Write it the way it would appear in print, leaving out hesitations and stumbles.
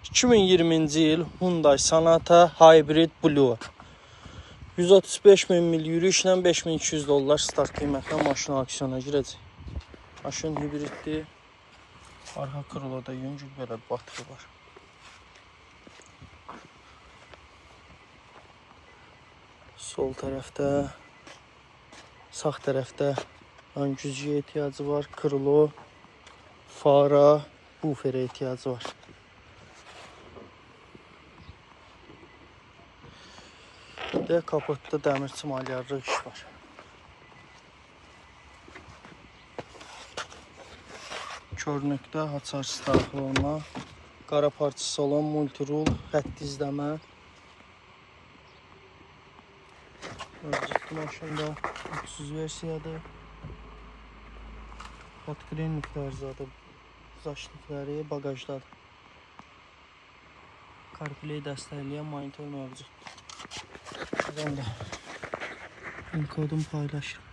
2020-ci il Hyundai Sonata Hybrid Blue. 135.000 mil yürüyüşlə $5200 start qiymətlə maşın aksiyona girəcək. Maşın hibriddir. Arxa krıloda yüngül belə batığı var. Sol tərəfdə, sağ tərəfdə ön güzgüyə ehtiyacı var. Krılo, fara, buferə ehtiyacı var. De kapotda dəmir çimalyarlıq iş var. Körnükdə haçarsız daxil olma, qara parça salon, multirul, xətt izləmə. Mövcudlu maşında 300 versiyadır. Podklinik tarzıdır. Zaşlıqları bagajdadır. CarPlay dəstəkləyən monitor mövcud. Ben de kodum paylaşırım.